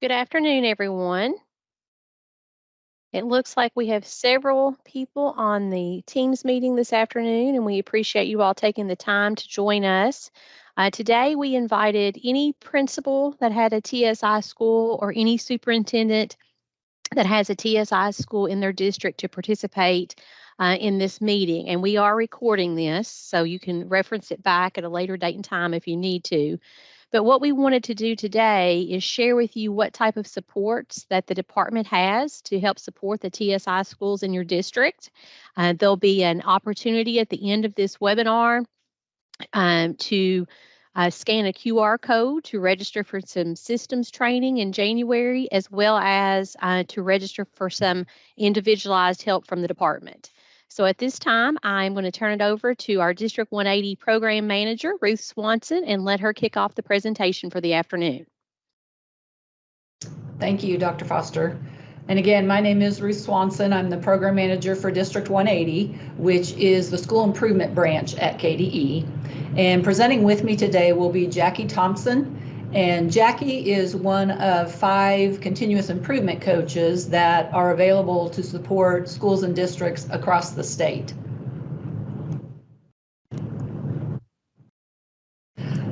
Good afternoon, everyone. It looks like we have several people on the Teams meeting this afternoon, and we appreciate you all taking the time to join us. Today, we invited any principal that had a TSI school or any superintendent that has a TSI school in their district to participate in this meeting. And we are recording this, so you can reference it back at a later date and time if you need to. But what we wanted to do today is share with you what type of supports that the department has to help support the TSI schools in your district. There'll be an opportunity at the end of this webinar to scan a QR code to register for some systems training in January, as well as to register for some individualized help from the department. So at this time, I'm going to turn it over to our District 180 Program Manager, Ruth Swanson, and let her kick off the presentation for the afternoon. Thank you, Dr. Foster. And again, my name is Ruth Swanson. I'm the Program Manager for District 180, which is the school improvement branch at KDE. And presenting with me today will be Jackie Thompson. And Jackie is one of 5 continuous improvement coaches that are available to support schools and districts across the state.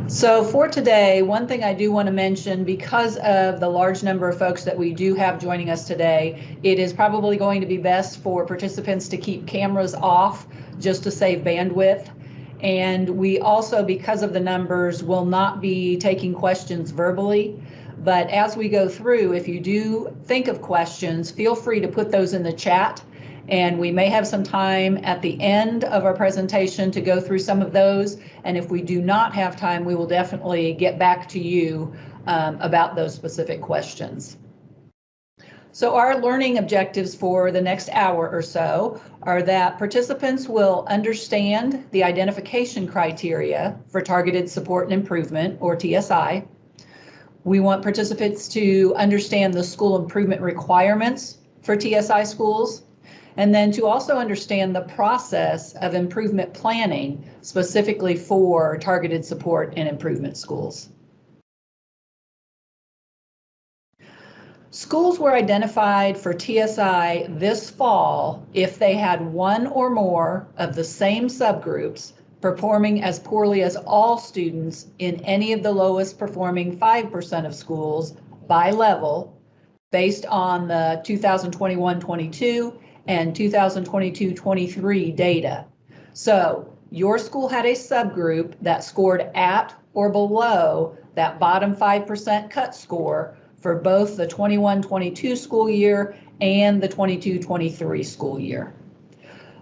So for today, one thing I do want to mention, because of the large number of folks that we do have joining us today, it is probably going to be best for participants to keep cameras off just to save bandwidth. And we also, because of the numbers, will not be taking questions verbally. But as we go through, if you do think of questions, feel free to put those in the chat. And we may have some time at the end of our presentation to go through some of those. And if we do not have time, we will definitely get back to you about those specific questions. So our learning objectives for the next hour or so are that participants will understand the identification criteria for targeted support and improvement, or TSI. We want participants to understand the school improvement requirements for TSI schools, and then to also understand the process of improvement planning specifically for targeted support and improvement schools. Schools were identified for TSI this fall if they had one or more of the same subgroups performing as poorly as all students in any of the lowest performing 5% of schools by level, based on the 2021-22 and 2022-23 data. So your school had a subgroup that scored at or below that bottom 5% cut score for both the 21-22 school year and the 22-23 school year.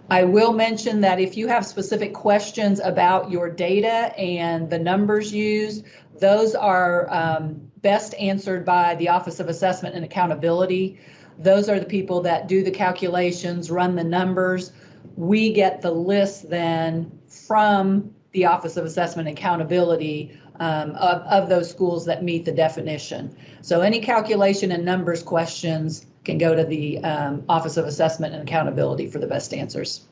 I will mention that if you have specific questions about your data and the numbers used, those are best answered by the Office of Assessment and Accountability. Those are the people that do the calculations, run the numbers. We get the list then from the Office of Assessment and Accountability of those schools that meet the definition. So any calculation and numbers questions can go to the Office of Assessment and Accountability for the best answers.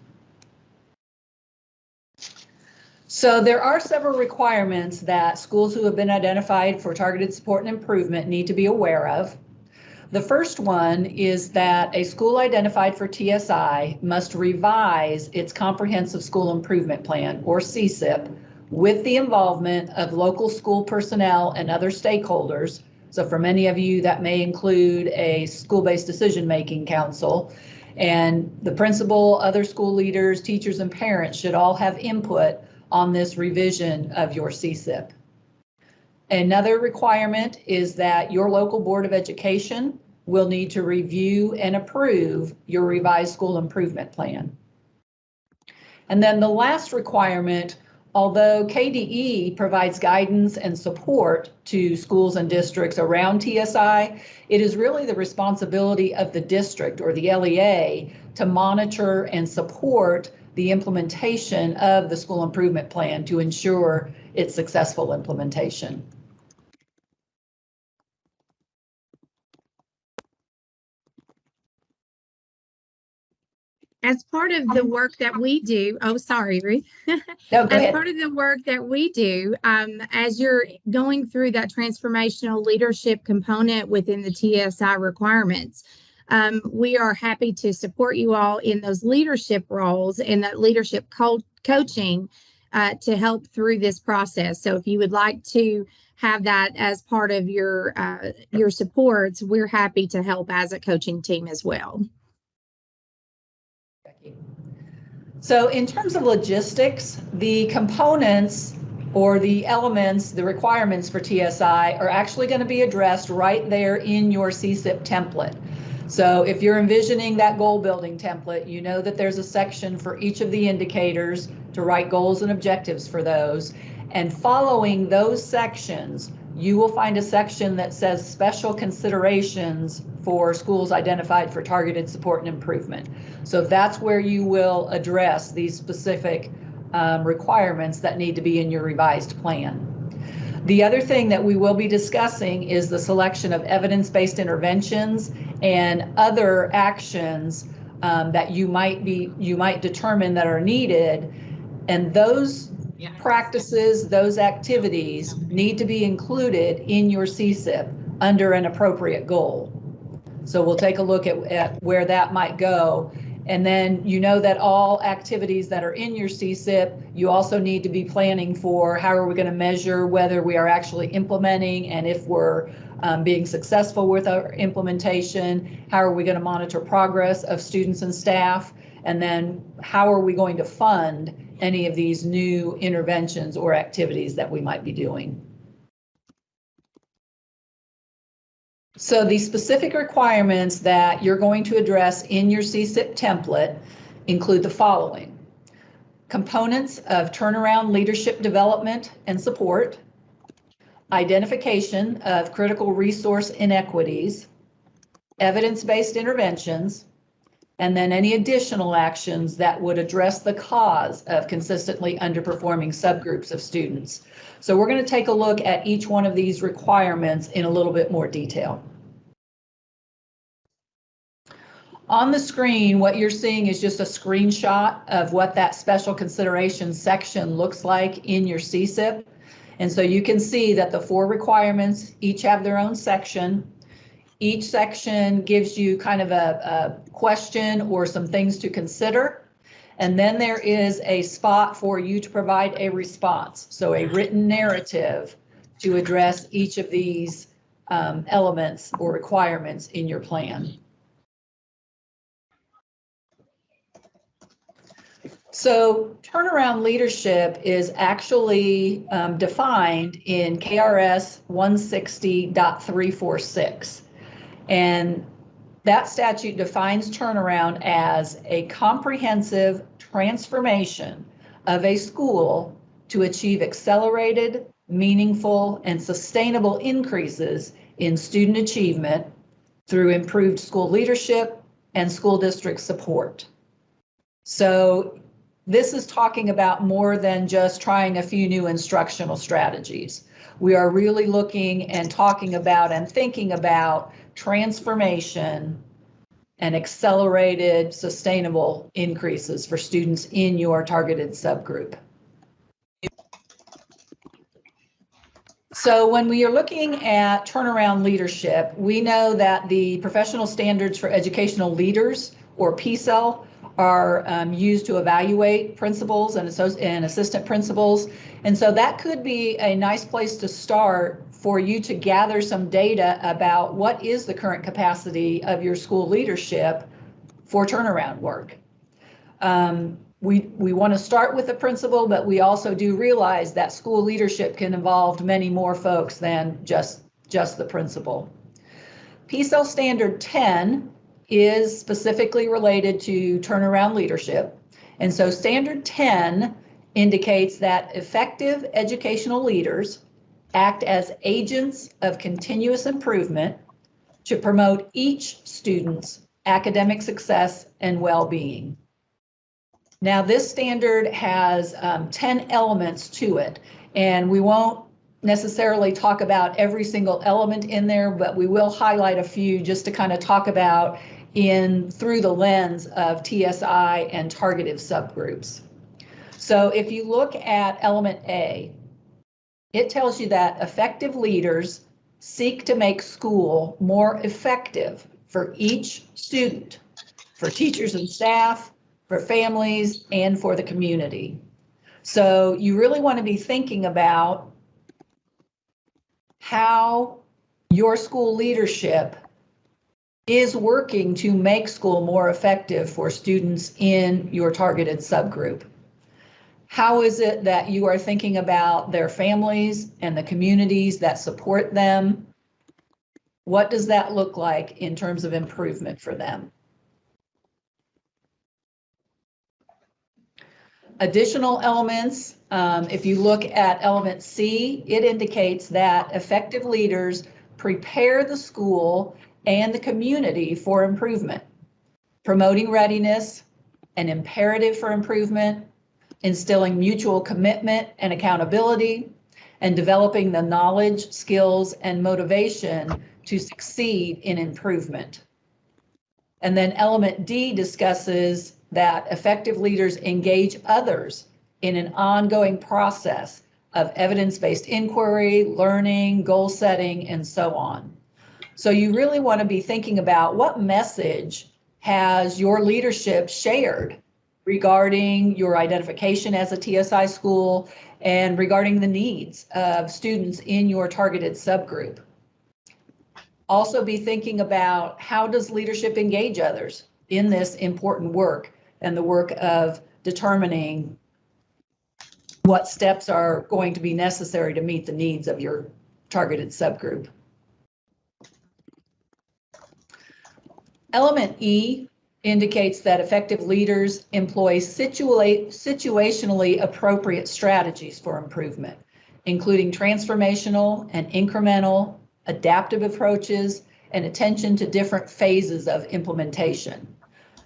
So there are several requirements that schools who have been identified for targeted support and improvement need to be aware of. The first one is that a school identified for TSI must revise its Comprehensive School Improvement Plan, or CSIP, with the involvement of local school personnel and other stakeholders. So for many of you, that may include a school-based decision-making council. And the principal, other school leaders, teachers, and parents should all have input on this revision of your CSIP. Another requirement is that your local Board of Education will need to review and approve your revised school improvement plan. And then the last requirement, although KDE provides guidance and support to schools and districts around TSI, it is really the responsibility of the district, or the LEA, to monitor and support the implementation of the school improvement plan to ensure its successful implementation. As part of the work that we do, oh, sorry, Ruth. No, go As ahead. part of the work that we do, as you're going through that transformational leadership component within the TSI requirements, we are happy to support you all in those leadership roles and that leadership coaching to help through this process. So if you would like to have that as part of your supports, we're happy to help as a coaching team as well. So in terms of logistics, the components or the elements, the requirements for TSI are actually going to be addressed right there in your CSIP template. So if you're envisioning that goal building template, you know that there's a section for each of the indicators to write goals and objectives for those. And following those sections, you will find a section that says special considerations for schools identified for targeted support and improvement. So that's where you will address these specific requirements that need to be in your revised plan. The other thing that we will be discussing is the selection of evidence-based interventions and other actions that you might determine that are needed, and those practices, those activities need to be included in your CSIP under an appropriate goal. So we'll take a look at where that might go. And then you know that all activities that are in your CSIP, you also need to be planning for how are we going to measure whether we are actually implementing, and if we're being successful with our implementation, how are we going to monitor progress of students and staff, and then how are we going to fund any of these new interventions or activities that we might be doing. So the specific requirements that you're going to address in your CSIP template include the following: components of turnaround leadership development and support, identification of critical resource inequities, evidence-based interventions, and then any additional actions that would address the cause of consistently underperforming subgroups of students. So we're going to take a look at each one of these requirements in a little bit more detail. On the screen, what you're seeing is just a screenshot of what that special consideration section looks like in your CSIP. And so you can see that the 4 requirements each have their own section. Each section gives you kind of a question or some things to consider. And then there is a spot for you to provide a response, so a written narrative to address each of these elements or requirements in your plan. So turnaround leadership is actually defined in KRS 160.346. And that statute defines turnaround as a comprehensive transformation of a school to achieve accelerated, meaningful, and sustainable increases in student achievement through improved school leadership and school district support. So this is talking about more than just trying a few new instructional strategies. We are really looking and talking about and thinking about transformation and accelerated sustainable increases for students in your targeted subgroup. So when we are looking at turnaround leadership, we know that the professional standards for educational leaders, or PSEL, are used to evaluate principals and assistant principals. And so that could be a nice place to start for you to gather some data about what is the current capacity of your school leadership for turnaround work. We want to start with the principal, but we also do realize that school leadership can involve many more folks than just the principal. PSEL Standard 10 is specifically related to turnaround leadership. And so Standard 10 indicates that effective educational leaders act as agents of continuous improvement to promote each student's academic success and well-being. Now, this standard has 10 elements to it, and we won't necessarily talk about every single element in there, but we will highlight a few just to kind of talk about through the lens of TSI and targeted subgroups. So if you look at element A, it tells you that effective leaders seek to make school more effective for each student, for teachers and staff, for families, and for the community. So you really want to be thinking about how your school leadership is working to make school more effective for students in your targeted subgroup. How is it that you are thinking about their families and the communities that support them? What does that look like in terms of improvement for them? Additional elements, if you look at element C, it indicates that effective leaders prepare the school and the community for improvement, promoting readiness, an imperative for improvement, instilling mutual commitment and accountability, and developing the knowledge, skills, and motivation to succeed in improvement. And then element D discusses that effective leaders engage others in an ongoing process of evidence-based inquiry, learning, goal setting, and so on. So you really want to be thinking about what message has your leadership shared regarding your identification as a TSI school and regarding the needs of students in your targeted subgroup. Also be thinking about how does leadership engage others in this important work and the work of determining what steps are going to be necessary to meet the needs of your targeted subgroup. Element E indicates that effective leaders employ situationally appropriate strategies for improvement, including transformational and incremental, adaptive approaches, and attention to different phases of implementation.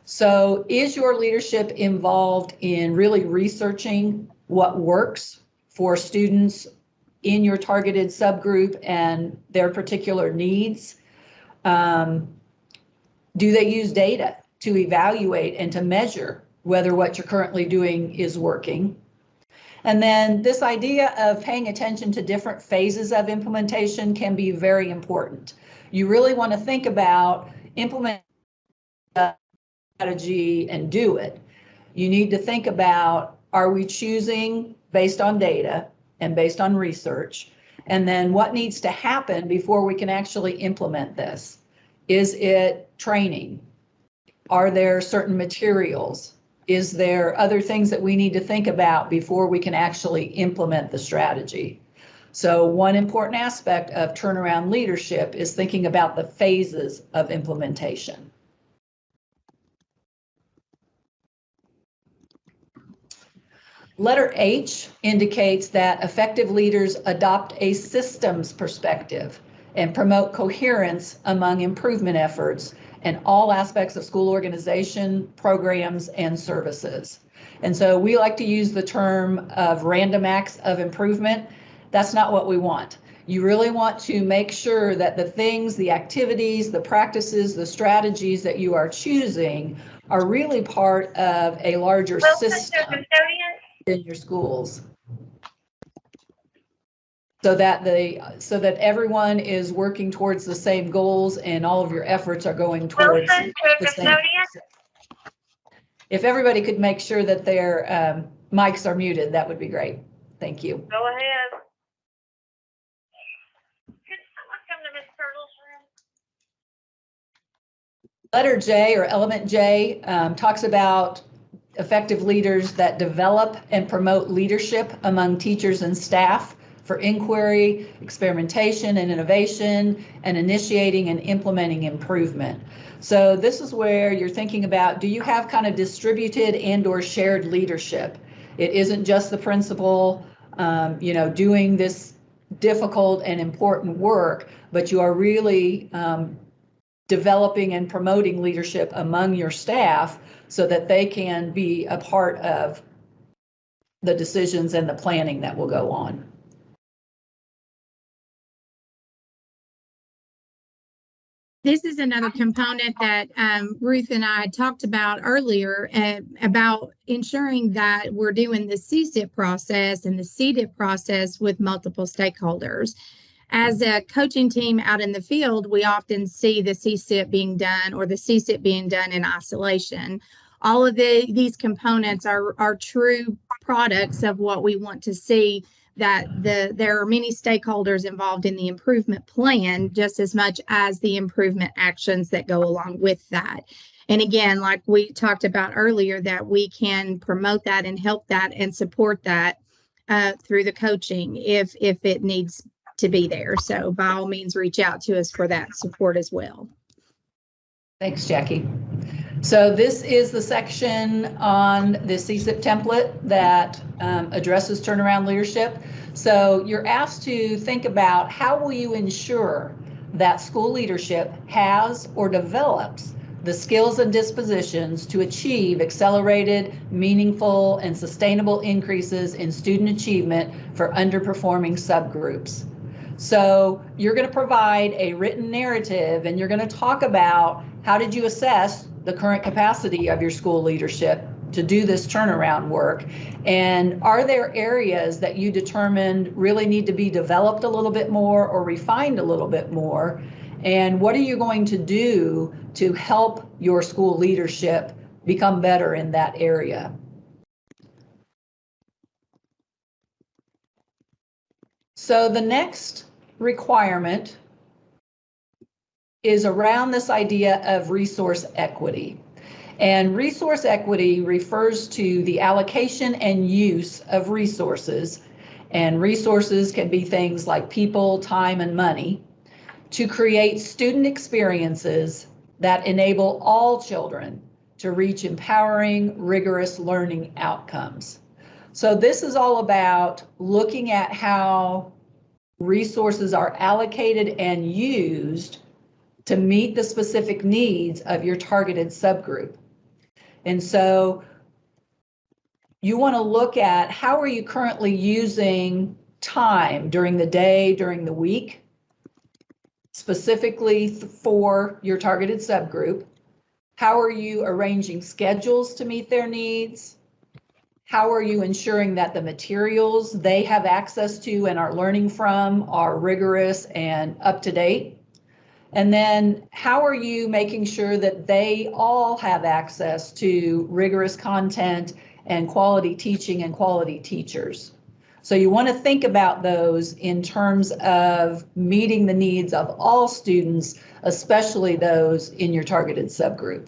So is your leadership involved in really researching what works for students in your targeted subgroup and their particular needs? Do they use data to evaluate and to measure whether what you're currently doing is working? And then this idea of paying attention to different phases of implementation can be very important. You really want to think about implement strategy and do it. You need to think about, are we choosing based on data and based on research? And then what needs to happen before we can actually implement this? Is it training? Are there certain materials? Is there other things that we need to think about before we can actually implement the strategy? So one important aspect of turnaround leadership is thinking about the phases of implementation. Letter H indicates that effective leaders adopt a systems perspective and promote coherence among improvement efforts in all aspects of school organization, programs, and services. And so we like to use the term of random acts of improvement. That's not what we want. You really want to make sure that the things, the activities, the practices, the strategies that you are choosing are really part of a larger system in your schools. So that everyone is working towards the same goals and all of your efforts are going towards the same. If everybody could make sure that their mics are muted, that would be great. Thank you. Go ahead. Could someone come to Miss Turtle's room? Letter J, or element J, talks about effective leaders that develop and promote leadership among teachers and staff for inquiry, experimentation, and innovation, and initiating and implementing improvement. So this is where you're thinking about, do you have kind of distributed and or shared leadership? It isn't just the principal, doing this difficult and important work, but you are really developing and promoting leadership among your staff so that they can be a part of the decisions and the planning that will go on. This is another component that Ruth and I talked about earlier about ensuring that we're doing the CSIP process and the CDIP process with multiple stakeholders. As a coaching team out in the field, we often see the CSIP being done or the CSIP being done in isolation. All of these components are true products of what we want to see, that there are many stakeholders involved in the improvement plan just as much as the improvement actions that go along with that. And again, like we talked about earlier, that we can promote that and help that and support that through the coaching if it needs to be there. So by all means, reach out to us for that support as well. Thanks, Jackie. So this is the section on the CSIP template that addresses turnaround leadership. So you're asked to think about how will you ensure that school leadership has or develops the skills and dispositions to achieve accelerated, meaningful, and sustainable increases in student achievement for underperforming subgroups. So you're going to provide a written narrative, and you're going to talk about how did you assess the current capacity of your school leadership to do this turnaround work, and are there areas that you determined really need to be developed a little bit more or refined a little bit more, and what are you going to do to help your school leadership become better in that area? So the next requirement is around this idea of resource equity. And resource equity refers to the allocation and use of resources. And resources can be things like people, time, and money to create student experiences that enable all children to reach empowering, rigorous learning outcomes. So this is all about looking at how resources are allocated and used to meet the specific needs of your targeted subgroup. And so you want to look at how are you currently using time during the day, during the week, specifically for your targeted subgroup. How are you arranging schedules to meet their needs? How are you ensuring that the materials they have access to and are learning from are rigorous and up to date? And then how are you making sure that they all have access to rigorous content and quality teaching and quality teachers? So you want to think about those in terms of meeting the needs of all students, especially those in your targeted subgroup.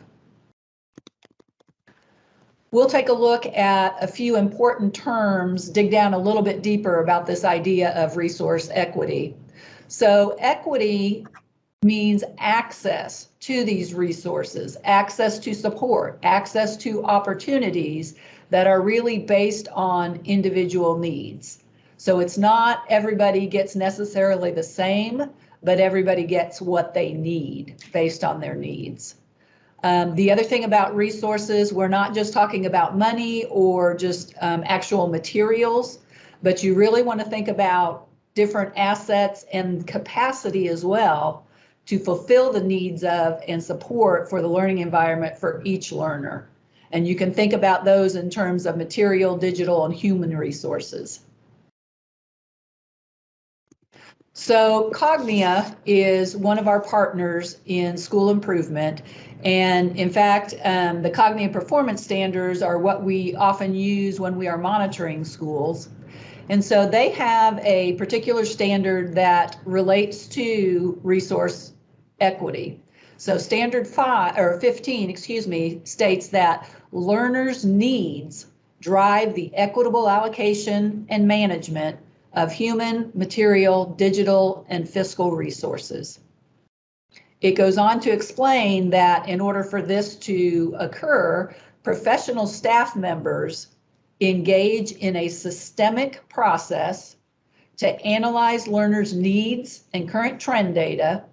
We'll take a look at a few important terms, dig down a little bit deeper about this idea of resource equity. So equity means access to these resources, access to support, access to opportunities that are really based on individual needs. So it's not everybody gets necessarily the same, but everybody gets what they need based on their needs. The other thing about resources, we're not just talking about money or just actual materials, but you really want to think about different assets and capacity as well to fulfill the needs of and support for the learning environment for each learner. And you can think about those in terms of material, digital, and human resources. So Cognia is one of our partners in school improvement. And in fact, the Cognia performance standards are what we often use when we are monitoring schools. And so they have a particular standard that relates to resource equity. So standard 15, states that learners' needs drive the equitable allocation and management of human, material, digital, and fiscal resources. It goes on to explain that in order for this to occur, professional staff members engage in a systemic process to analyze learners' needs and current trend data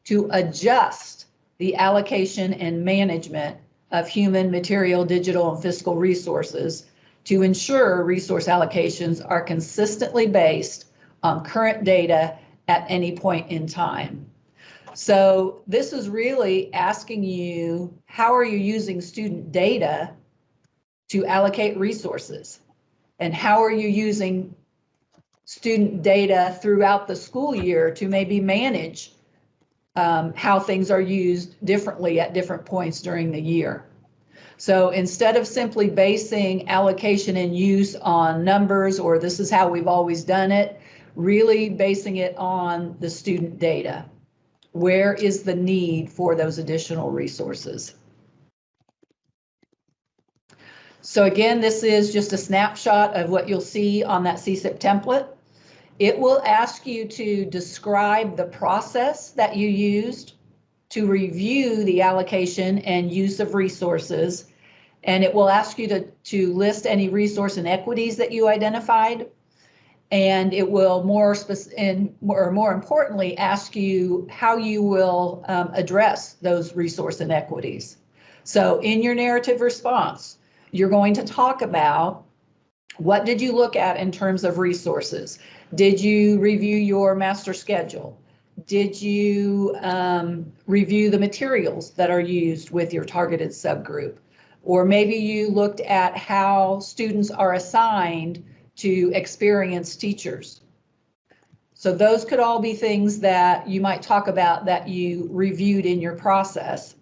to adjust the allocation and management of human, material, digital, and fiscal resources to ensure resource allocations are consistently based on current data at any point in time. So this is really asking you, how are you using student data to allocate resources? And how are you using student data throughout the school year to maybe manage how things are used differently at different points during the year? So instead of simply basing allocation and use on numbers, or this is how we've always done it, really basing it on the student data. Where is the need for those additional resources? So again, this is just a snapshot of what you'll see on that CSIP template. It will ask you to describe the process that you used to review the allocation and use of resources. And it will ask you to list any resource inequities that you identified. And it will more importantly ask you how you will address those resource inequities. So in your narrative response, you're going to talk about, what did you look at in terms of resources? Did you review your master schedule? Did you review the materials that are used with your targeted subgroup? Or maybe you looked at how students are assigned to experienced teachers. So those could all be things that you might talk about that you reviewed in your process.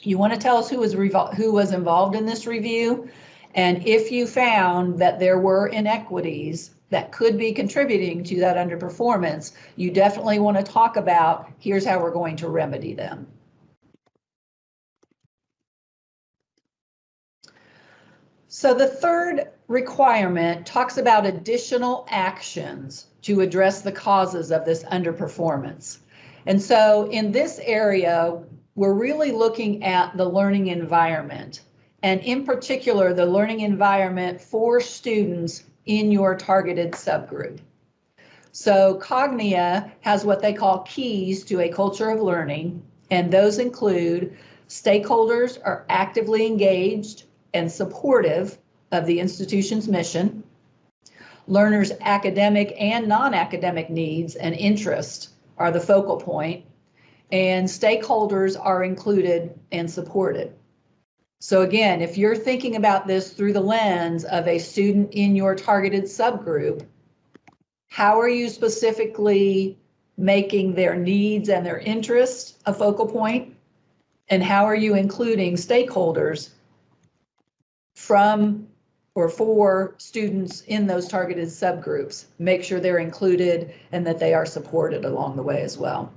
You want to tell us who was involved in this review, and if you found that there were inequities that could be contributing to that underperformance, you definitely want to talk about, here's how we're going to remedy them. So the third requirement talks about additional actions to address the causes of this underperformance. And so in this area, we're really looking at the learning environment, and in particular, the learning environment for students in your targeted subgroup. So Cognia has what they call keys to a culture of learning, and those include stakeholders are actively engaged and supportive of the institution's mission. Learners' academic and non-academic needs and interests are the focal point, and stakeholders are included and supported. So again, if you're thinking about this through the lens of a student in your targeted subgroup, how are you specifically making their needs and their interests a focal point? And how are you including stakeholders from or for students in those targeted subgroups? Make sure they're included and that they are supported along the way as well.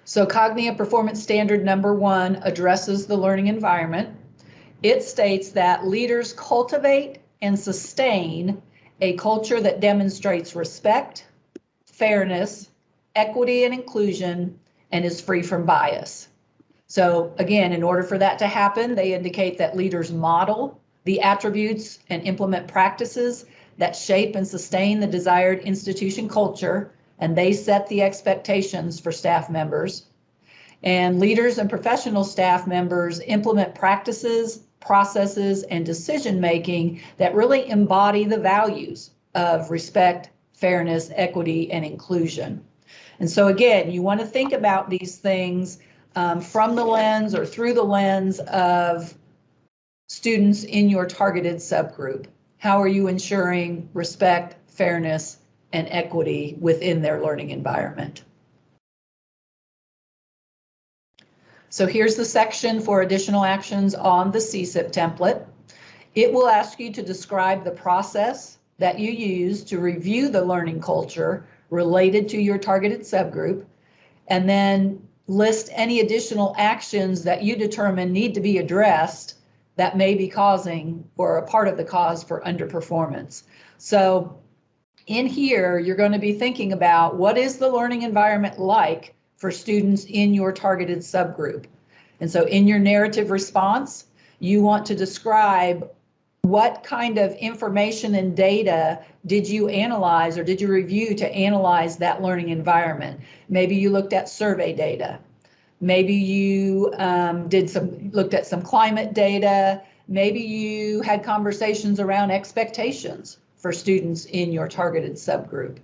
So Cognia Performance Standard number 1 addresses the learning environment. It states that leaders cultivate and sustain a culture that demonstrates respect, fairness, equity and inclusion, and is free from bias. So again, in order for that to happen, they indicate that leaders model the attributes and implement practices that shape and sustain the desired institution culture, and they set the expectations for staff members. And leaders and professional staff members implement practices, processes, and decision-making that really embody the values of respect, fairness, equity, and inclusion. And so again, you want to think about these things from the lens or through the lens of students in your targeted subgroup. How are you ensuring respect, fairness, and equity within their learning environment? So here's the section for additional actions on the CSIP template. It will ask you to describe the process that you use to review the learning culture related to your targeted subgroup, and then list any additional actions that you determine need to be addressed that may be causing or a part of the cause for underperformance. So in here, you're going to be thinking about, what is the learning environment like for students in your targeted subgroup? And so in your narrative response, you want to describe what kind of information and data did you analyze or did you review to analyze that learning environment? Maybe you looked at survey data. Maybe you looked at some climate data. Maybe you had conversations around expectations for students in your targeted subgroup.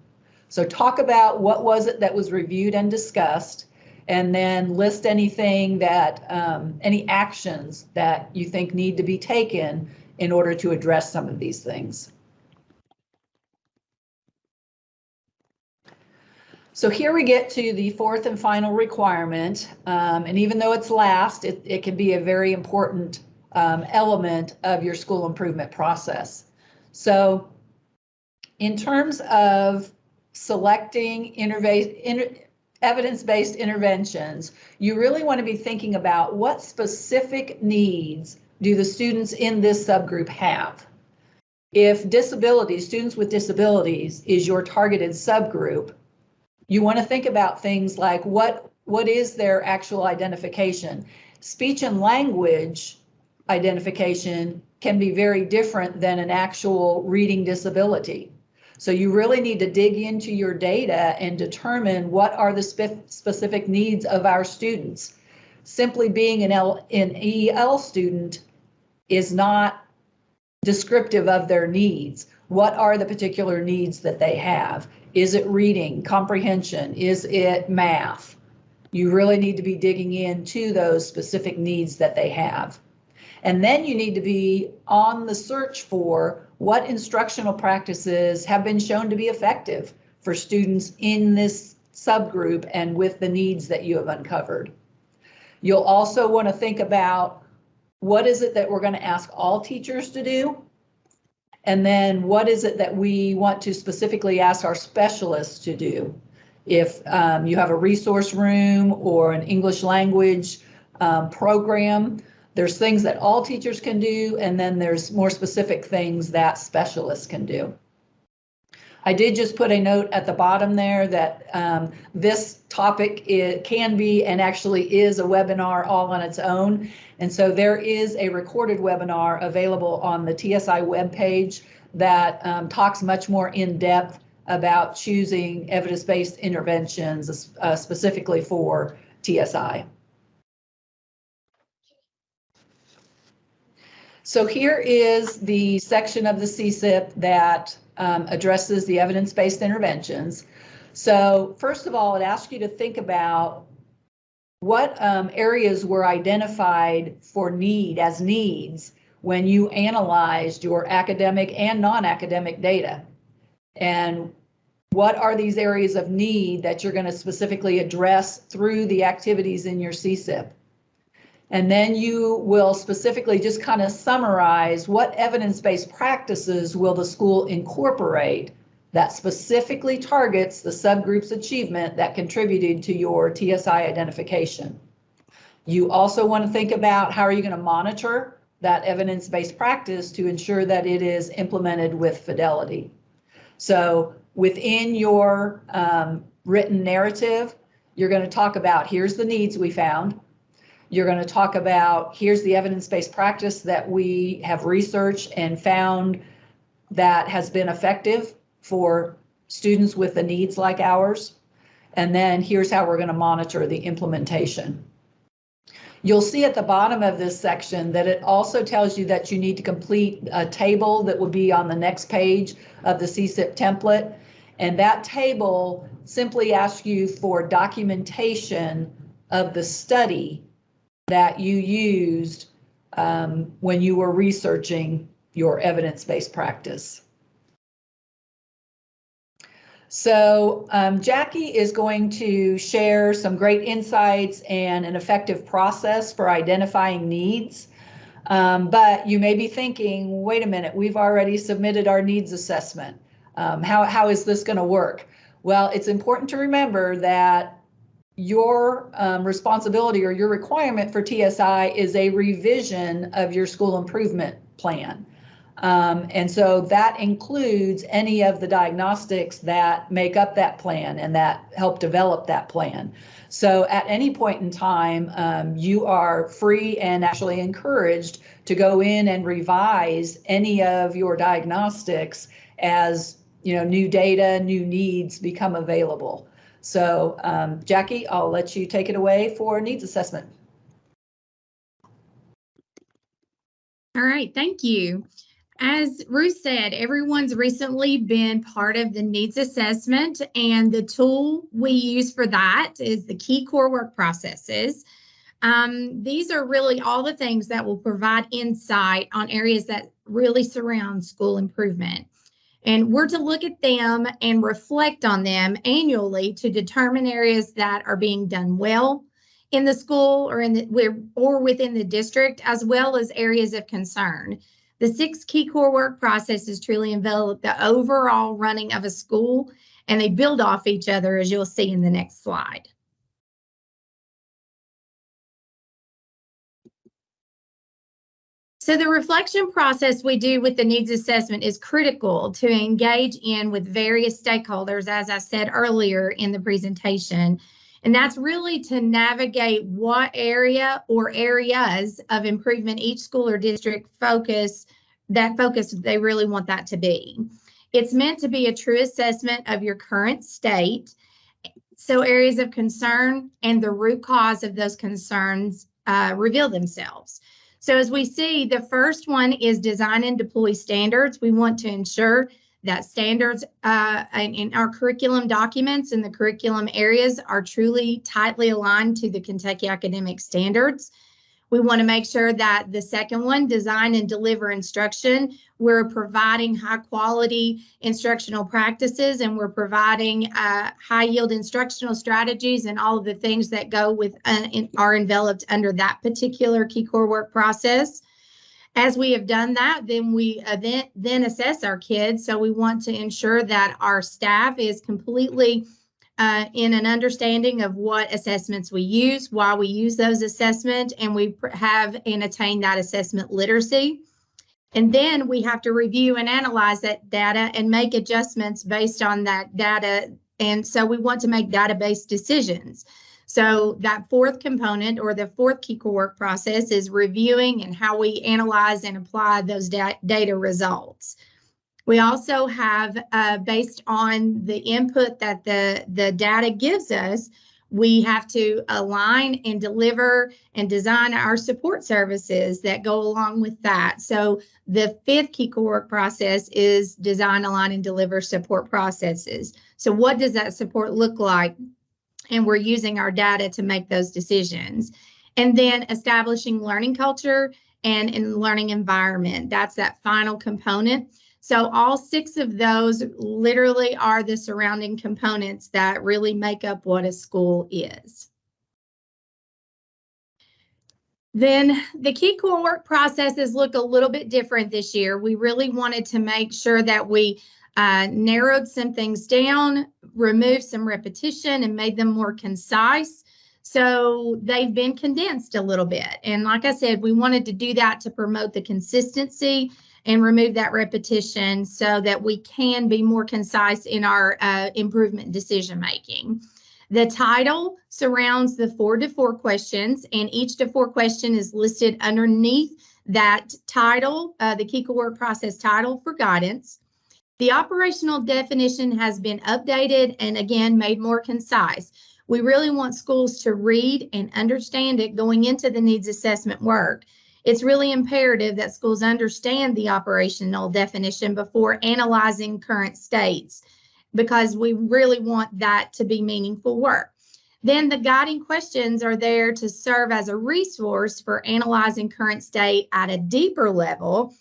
So talk about what was it that was reviewed and discussed, and then list anything that, any actions that you think need to be taken in order to address some of these things. So here we get to the fourth and final requirement, and even though it's last, it can be a very important element of your school improvement process. So in terms of selecting evidence-based interventions, you really want to be thinking about what specific needs do the students in this subgroup have. If disabilities, students with disabilities is your targeted subgroup, you want to think about things like what is their actual identification. Speech and language identification can be very different than an actual reading disability. So you really need to dig into your data and determine what are the specific needs of our students. Simply being an EL student is not descriptive of their needs. What are the particular needs that they have? Is it reading, comprehension? Is it math? You really need to be digging into those specific needs that they have. And then you need to be on the search for what instructional practices have been shown to be effective for students in this subgroup and with the needs that you have uncovered. You'll also want to think about what is it that we're going to ask all teachers to do? And then what is it that we want to specifically ask our specialists to do? If you have a resource room or an English language program, there's things that all teachers can do, and then there's more specific things that specialists can do. I did just put a note at the bottom there that this topic can be and actually is a webinar all on its own. And so there is a recorded webinar available on the TSI webpage that talks much more in depth about choosing evidence-based interventions specifically for TSI. So here is the section of the CSIP that addresses the evidence-based interventions. So first of all, it asks you to think about what areas were identified for needs when you analyzed your academic and non-academic data. And what are these areas of need that you're going to specifically address through the activities in your CSIP? And then you will specifically just kind of summarize what evidence-based practices will the school incorporate that specifically targets the subgroup's achievement that contributed to your TSI identification. You also want to think about how are you going to monitor that evidence-based practice to ensure that it is implemented with fidelity. So within your written narrative, you're going to talk about here's the needs we found. You're going to talk about here's the evidence-based practice that we have researched and found that has been effective for students with the needs like ours. And then here's how we're going to monitor the implementation. You'll see at the bottom of this section that it also tells you that you need to complete a table that will be on the next page of the CSIP template. And that table simply asks you for documentation of the study that you used when you were researching your evidence-based practice. So Jackie is going to share some great insights and an effective process for identifying needs. But you may be thinking, wait a minute, we've already submitted our needs assessment. How is this going to work? Well, it's important to remember that your responsibility or your requirement for TSI is a revision of your school improvement plan. And so that includes any of the diagnostics that make up that plan and that help develop that plan. So at any point in time, you are free and actually encouraged to go in and revise any of your diagnostics as new data, new needs become available. So Jackie, I'll let you take it away for needs assessment. All right, thank you. As Ruth said, everyone's recently been part of the needs assessment, and the tool we use for that is the key core work processes. These are really all the things that will provide insight on areas that really surround school improvement. And we're to look at them and reflect on them annually to determine areas that are being done well in the school or within the district, as well as areas of concern. The 6 key core work processes truly envelop the overall running of a school, and they build off each other, as you'll see in the next slide. So the reflection process we do with the needs assessment is critical to engage in with various stakeholders, as I said earlier in the presentation. And that's really to navigate what area or areas of improvement each school or district focus they really want that to be. It's meant to be a true assessment of your current state, so areas of concern and the root cause of those concerns reveal themselves. So as we see, the first one is design and deploy standards. We want to ensure that standards in our curriculum documents and the curriculum areas are truly tightly aligned to the Kentucky academic standards. We want to make sure that the second one, design and deliver instruction, we're providing high quality instructional practices, and we're providing high yield instructional strategies and all of the things that go with are enveloped under that particular key core work process. As we have done that, then we then assess our kids. So we want to ensure that our staff is completely in an understanding of what assessments we use, why we use those assessments, and we have and attain that assessment literacy. And then we have to review and analyze that data and make adjustments based on that data. And so we want to make data-based decisions. So that fourth component, or the fourth key core work process, is reviewing and how we analyze and apply those data results. We also have, based on the input that the data gives us, we have to align and deliver and design our support services that go along with that. So the fifth key core work process is design, align, and deliver support processes. So what does that support look like? And we're using our data to make those decisions. And then establishing learning culture and learning environment. That's that final component. So all 6 of those literally are the surrounding components that really make up what a school is. Then the key core work processes look a little bit different this year. We really wanted to make sure that we narrowed some things down, removed some repetition, and made them more concise. So they've been condensed a little bit. And like I said, we wanted to do that to promote the consistency and remove that repetition so that we can be more concise in our improvement decision making. The title surrounds the 4 to 4 questions, and each to 4 question is listed underneath that title, the key core work process title for guidance. The operational definition has been updated and again made more concise. We really want schools to read and understand it going into the needs assessment work. It's really imperative that schools understand the operational definition before analyzing current states, because we really want that to be meaningful work. Then the guiding questions are there to serve as a resource for analyzing current state at a deeper level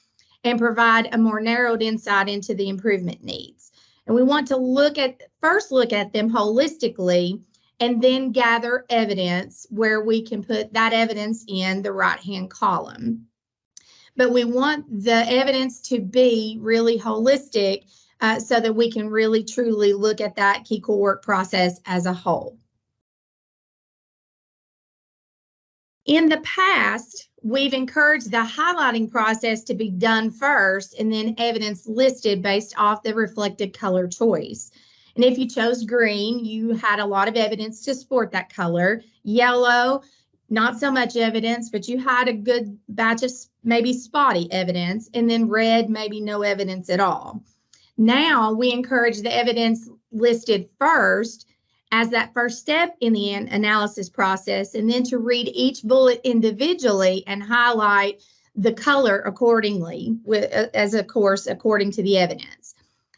and provide a more narrowed insight into the improvement needs. And we want to first look at them holistically and then gather evidence where we can put that evidence in the right-hand column. But we want the evidence to be really holistic so that we can really truly look at that key core work process as a whole. In the past, we've encouraged the highlighting process to be done first and then evidence listed based off the reflected color choice. And if you chose green, you had a lot of evidence to support that color. Yellow, not so much evidence, but you had a good batch of maybe spotty evidence. And then red, maybe no evidence at all. Now we encourage the evidence listed first as that first step in the analysis process, and then to read each bullet individually and highlight the color accordingly as a course according to the evidence.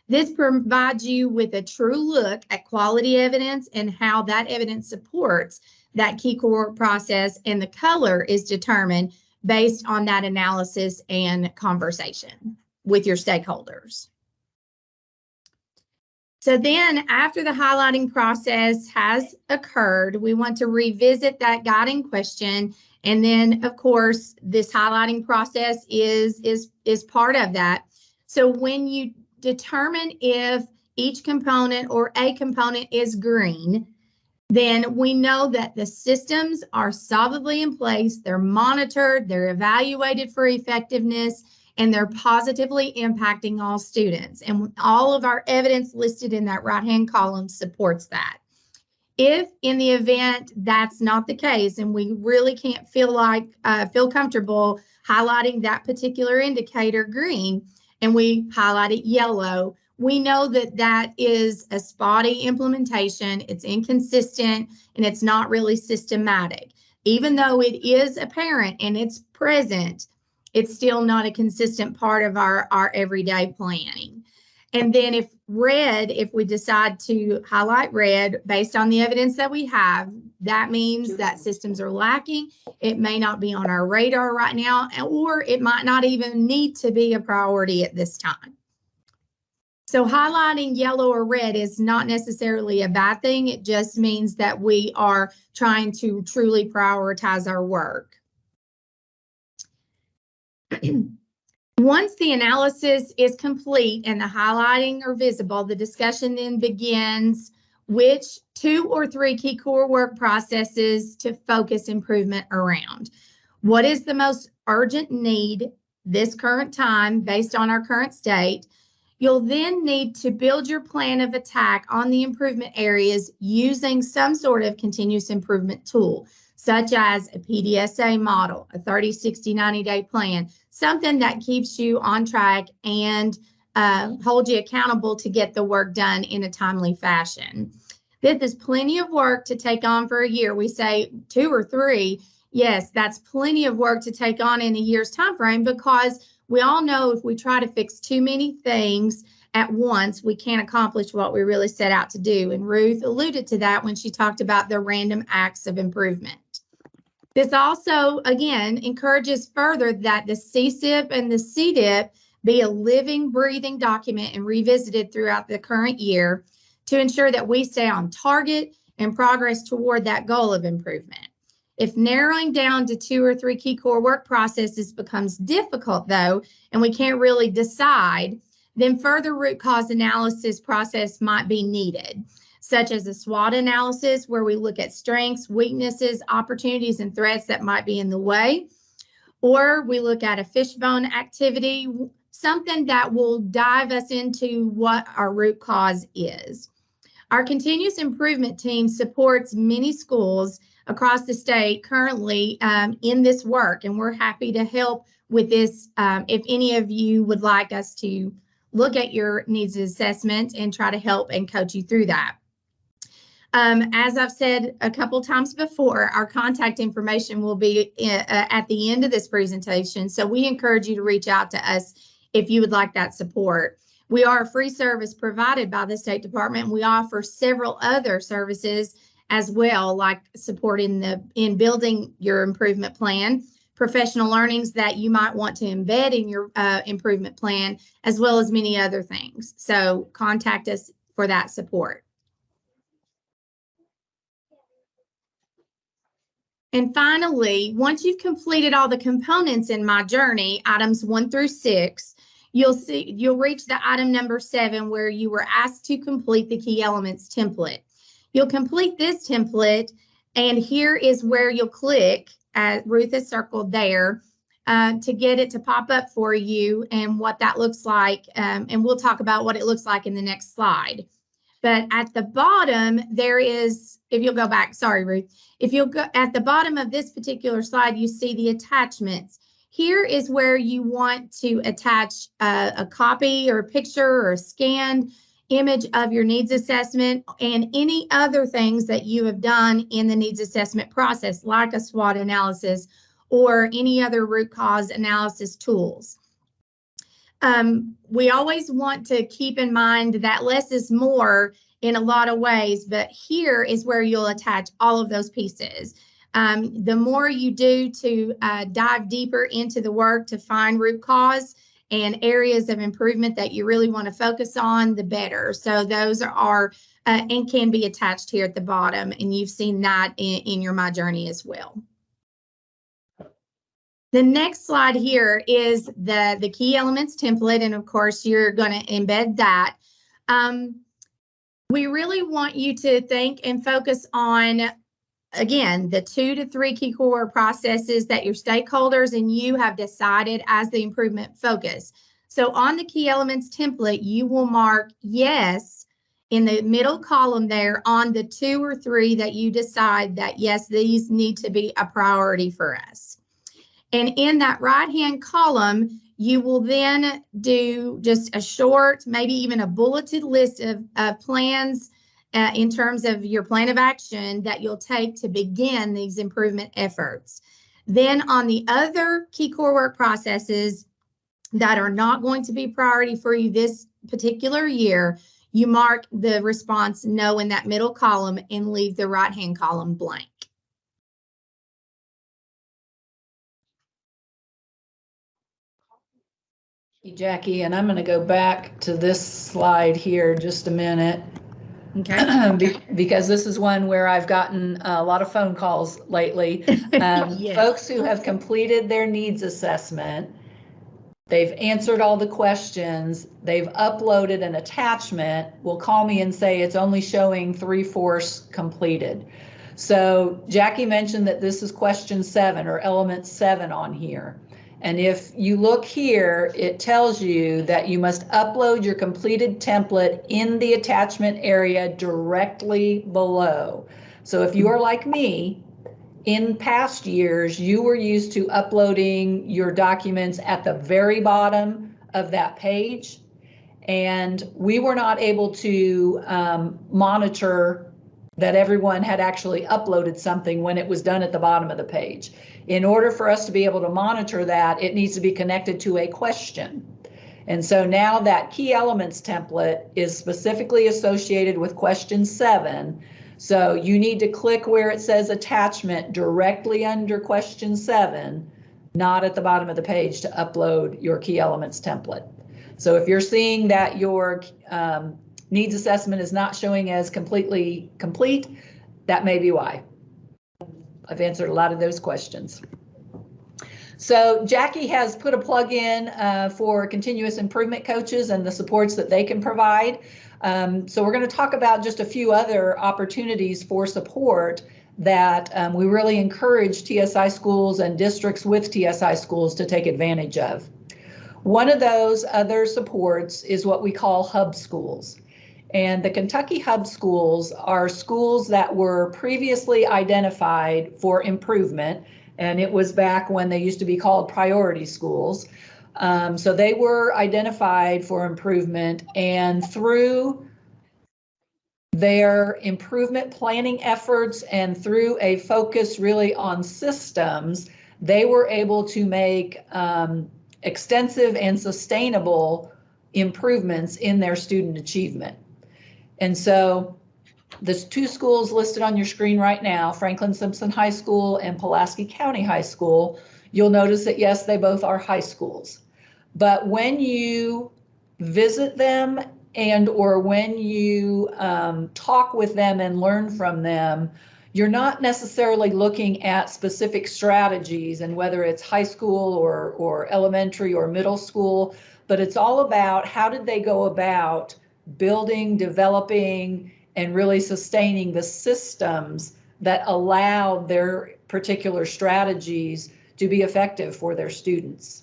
This provides you with a true look at quality evidence and how that evidence supports that key core process, and the color is determined based on that analysis and conversation with your stakeholders. So then after the highlighting process has occurred, we want to revisit that guiding question. And then, of course, this highlighting process is part of that. So when you determine if each component or a component is green, then we know that the systems are solidly in place, they're monitored, they're evaluated for effectiveness, and they're positively impacting all students. And all of our evidence listed in that right-hand column supports that. If in the event that's not the case and we really can't feel comfortable highlighting that particular indicator green and we highlight it yellow, we know that that is a spotty implementation, it's inconsistent, and it's not really systematic. Even though it is apparent and it's present, it's still not a consistent part of our everyday planning. And then if we decide to highlight red based on the evidence that we have, that means that systems are lacking. It may not be on our radar right now, or it might not even need to be a priority at this time. So highlighting yellow or red is not necessarily a bad thing. It just means that we are trying to truly prioritize our work. Once the analysis is complete and the highlighting are visible, the discussion then begins which 2 or 3 key core work processes to focus improvement around. What is the most urgent need this current time based on our current state? You'll then need to build your plan of attack on the improvement areas using some sort of continuous improvement tool, such as a PDSA model, a 30, 60, 90-day plan, something that keeps you on track and holds you accountable to get the work done in a timely fashion. This is plenty of work to take on for a year. We say 2 or 3. Yes, that's plenty of work to take on in a year's time frame, because we all know if we try to fix too many things at once, we can't accomplish what we really set out to do. And Ruth alluded to that when she talked about the random acts of improvement. This also, again, encourages further that the CSIP and the CDIP be a living, breathing document and revisited throughout the current year to ensure that we stay on target and progress toward that goal of improvement. If narrowing down to 2 or 3 key core work processes becomes difficult, though, and we can't really decide, then further root cause analysis process might be needed, such as a SWOT analysis where we look at strengths, weaknesses, opportunities, and threats that might be in the way, or we look at a fishbone activity, something that will dive us into what our root cause is. Our continuous improvement team supports many schools across the state currently in this work, and we're happy to help with this if any of you would like us to look at your needs assessment and try to help and coach you through that. As I've said a couple times before, our contact information will be at the end of this presentation, so we encourage you to reach out to us if you would like that support. We are a free service provided by the State Department. We offer several other services as well, like support in building your improvement plan, professional learnings that you might want to embed in your improvement plan, as well as many other things. So contact us for that support. And finally, once you've completed all the components in my journey, items 1 through 6, you'll reach the item number 7 where you were asked to complete the key elements template. You'll complete this template, and here is where you'll click, as Ruth has circled there, to get it to pop up for you and what that looks like. And we'll talk about what it looks like in the next slide. But at the bottom, there is, if you'll go back, sorry, Ruth, if you'll go at the bottom of this particular slide, you see the attachments. Here is where you want to attach a copy or a picture or a scanned image of your needs assessment and any other things that you have done in the needs assessment process, like a SWOT analysis or any other root cause analysis tools. We always want to keep in mind that less is more in a lot of ways, but here is where you'll attach all of those pieces. The more you do to dive deeper into the work to find root cause and areas of improvement that you really want to focus on, the better. So those are and can be attached here at the bottom, and you've seen that in your My Journey as well. The next slide here is the key elements template, and of course you're going to embed that. We really want you to think and focus on, again, the 2 to 3 key core processes that your stakeholders and you have decided as the improvement focus. So on the key elements template, you will mark yes in the middle column there on the 2 or 3 that you decide that, yes, these need to be a priority for us. And in that right-hand column, you will then do just a short, maybe even a bulleted list of plans in terms of your plan of action that you'll take to begin these improvement efforts. Then on the other key core work processes that are not going to be priority for you this particular year, you mark the response no in that middle column and leave the right-hand column blank. Jackie, and I'm going to go back to this slide here just a minute. Okay. Because this is one where I've gotten a lot of phone calls lately. Yes. Folks who have completed their needs assessment, they've answered all the questions, they've uploaded an attachment, will call me and say it's only showing 3/4 completed. So Jackie mentioned that this is question 7 or element 7 on here. And if you look here, it tells you that you must upload your completed template in the attachment area directly below. So if you are like me, in past years, you were used to uploading your documents at the very bottom of that page, and we were not able to monitor that everyone had actually uploaded something when it was done at the bottom of the page. In order for us to be able to monitor that, it needs to be connected to a question. And so now that key elements template is specifically associated with question 7. So you need to click where it says attachment directly under question 7, not at the bottom of the page, to upload your key elements template. So if you're seeing that your needs assessment is not showing as completely complete, that may be why. I've answered a lot of those questions. So Jackie has put a plug in for continuous improvement coaches and the supports that they can provide. So we're going to talk about just a few other opportunities for support that we really encourage TSI schools and districts with TSI schools to take advantage of. One of those other supports is what we call hub schools. And the Kentucky Hub Schools are schools that were previously identified for improvement, and it was back when they used to be called priority schools. So they were identified for improvement, and through their improvement planning efforts and through a focus really on systems, they were able to make extensive and sustainable improvements in their student achievement. And so there's 2 schools listed on your screen right now, Franklin Simpson High School and Pulaski County High School. You'll notice that, yes, they both are high schools. But when you visit them and or when you talk with them and learn from them, you're not necessarily looking at specific strategies and whether it's high school or elementary or middle school, but it's all about how did they go about building, developing, and really sustaining the systems that allow their particular strategies to be effective for their students.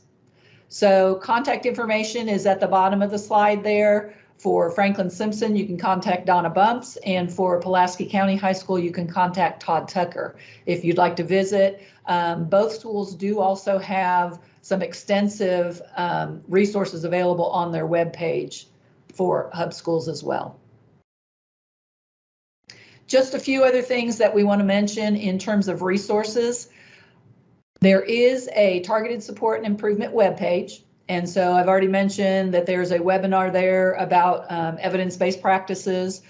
So contact information is at the bottom of the slide there. For Franklin Simpson, you can contact Donna Bumps, and for Pulaski County High School, you can contact Todd Tucker if you'd like to visit. Both schools do also have some extensive resources available on their webpage for hub schools as well. Just a few other things that we want to mention in terms of resources. There is a targeted support and improvement webpage. And so I've already mentioned that there's a webinar there about evidence-based practices.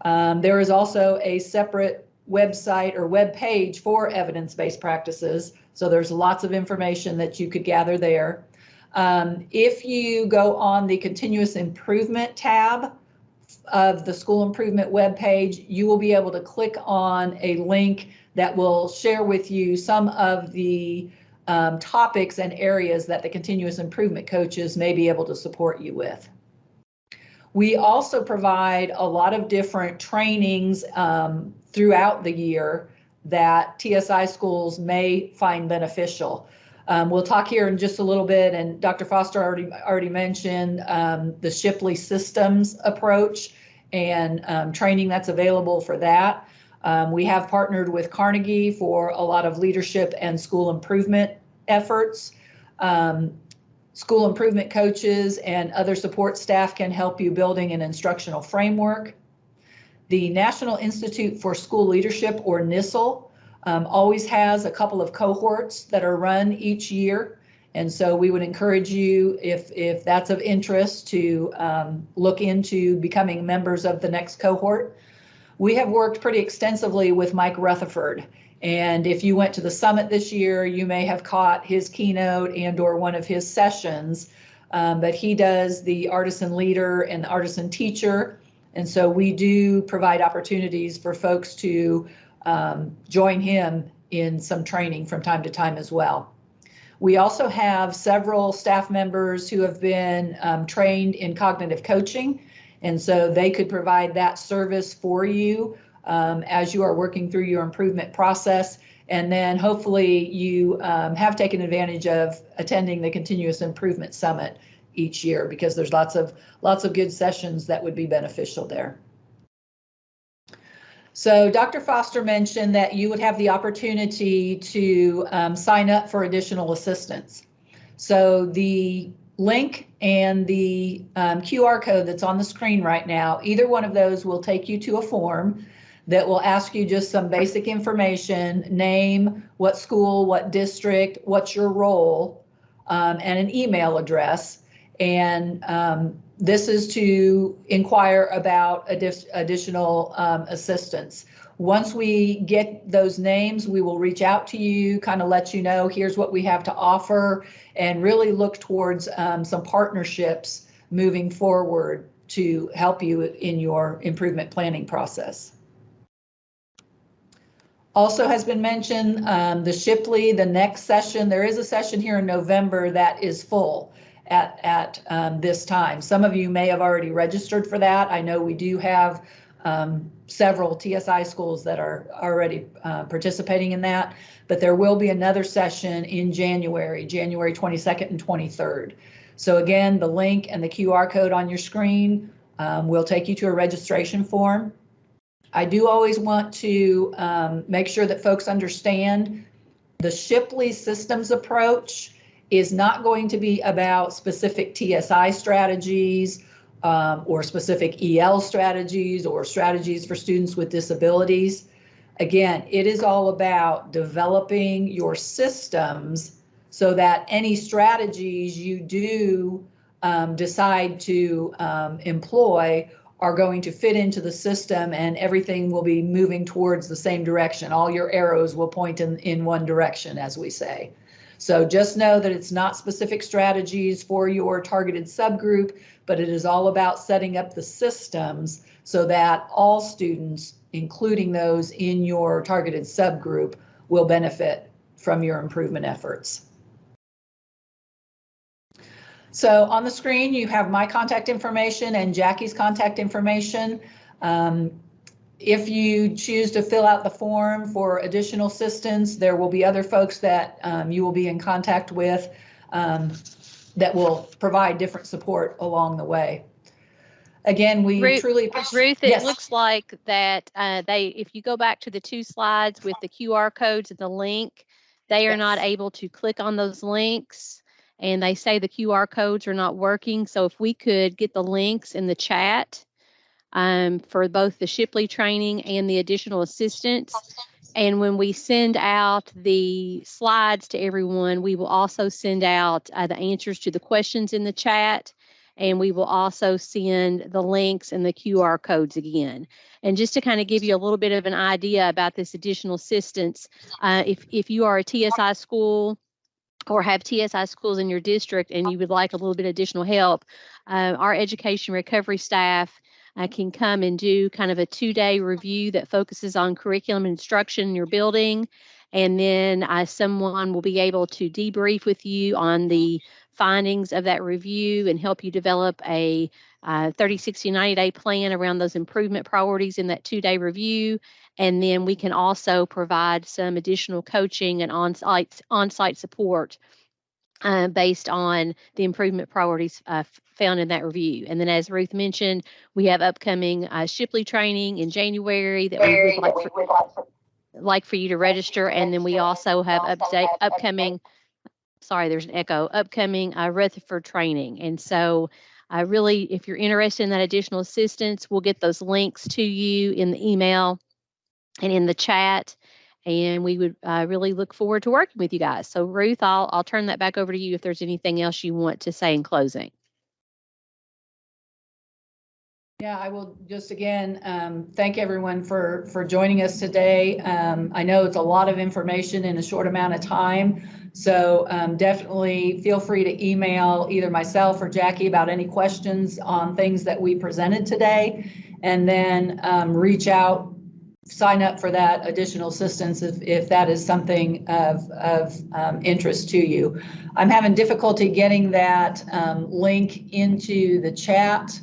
There is also a separate website or web page for evidence-based practices. So there's lots of information that you could gather there. If you go on the continuous improvement tab of the school improvement webpage, you will be able to click on a link that will share with you some of the topics and areas that the continuous improvement coaches may be able to support you with. We also provide a lot of different trainings throughout the year that TSI schools may find beneficial. We'll talk here in just a little bit, and Dr. Foster already mentioned the Shipley systems approach and training that's available for that. We have partnered with Carnegie for a lot of leadership and school improvement efforts. School improvement coaches and other support staff can help you building an instructional framework. The National Institute for School Leadership, or NISL, always has a couple of cohorts that are run each year. And so we would encourage you, if that's of interest, to look into becoming members of the next cohort. We have worked pretty extensively with Mike Rutherford. And if you went to the summit this year, you may have caught his keynote and or one of his sessions, but he does the artisan leader and the artisan teacher. And so we do provide opportunities for folks to join him in some training from time to time as well. We also have several staff members who have been trained in cognitive coaching, and so they could provide that service for you as you are working through your improvement process. And then hopefully you have taken advantage of attending the Continuous Improvement Summit each year, because there's lots of good sessions that would be beneficial there. So Dr. Foster mentioned that you would have the opportunity to sign up for additional assistance. So the link and the QR code that's on the screen right now, either one of those will take you to a form that will ask you just some basic information: name, what school, what district, what's your role, and an email address. And this is to inquire about additional assistance. Once we get those names, we will reach out to you, kind of let you know, here's what we have to offer, and really look towards some partnerships moving forward to help you in your improvement planning process. Also has been mentioned the Shipley, the next session. There is a session here in November that is full at this time. Some of you may have already registered for that. I know we do have several TSI schools that are already participating in that, but there will be another session in January 22nd and 23rd. So again, the link and the QR code on your screen will take you to a registration form. I do always want to make sure that folks understand the Shipley systems approach is not going to be about specific TSI strategies or specific EL strategies or strategies for students with disabilities. Again, it is all about developing your systems so that any strategies you do decide to employ are going to fit into the system, and everything will be moving towards the same direction. All your arrows will point in one direction, as we say. So just know that it's not specific strategies for your targeted subgroup, but it is all about setting up the systems so that all students, including those in your targeted subgroup, will benefit from your improvement efforts. So on the screen, you have my contact information and Jackie's contact information. If you choose to fill out the form for additional assistance, there will be other folks that you will be in contact with that will provide different support along the way. Again, we truly appreciate. Ruth, it looks like that if you go back to the 2 slides with the QR codes and the link, they are not able to click on those links, and they say the QR codes are not working. So if we could get the links in the chat for both the Shipley training and the additional assistance, And when we send out the slides to everyone, we will also send out the answers to the questions in the chat. And we will also send the links and the QR codes again. And just to kind of give you a little bit of an idea about this additional assistance, if you are a TSI school or have TSI schools in your district and you would like a little bit additional help, our education recovery staff can come and do kind of a 2-day review that focuses on curriculum instruction in your building. And then someone will be able to debrief with you on the findings of that review and help you develop a 30, 60, 90-day plan around those improvement priorities in that 2-day review. And then we can also provide some additional coaching and on-site support based on the improvement priorities found in that review. And then, as Ruth mentioned, we have upcoming Shipley training in January that we would like for you to register. And then we also have upcoming Rutherford training. And so really, if you're interested in that additional assistance, we'll get those links to you in the email and in the chat. And we would really look forward to working with you guys. So Ruth, I'll turn that back over to you if there's anything else you want to say in closing. Yeah, I will just again thank everyone for joining us today. I know it's a lot of information in a short amount of time, so definitely feel free to email either myself or Jackie about any questions on things that we presented today, and then reach out, sign up for that additional assistance if that is something of interest to you. I'm having difficulty getting that link into the chat.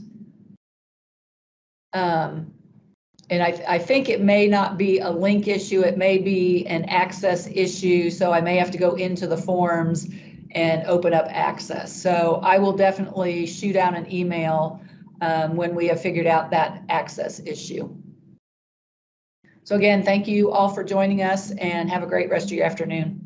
And I think it may not be a link issue, it may be an access issue, so I may have to go into the forms and open up access. So I will definitely shoot out an email when we have figured out that access issue. So again, thank you all for joining us and have a great rest of your afternoon.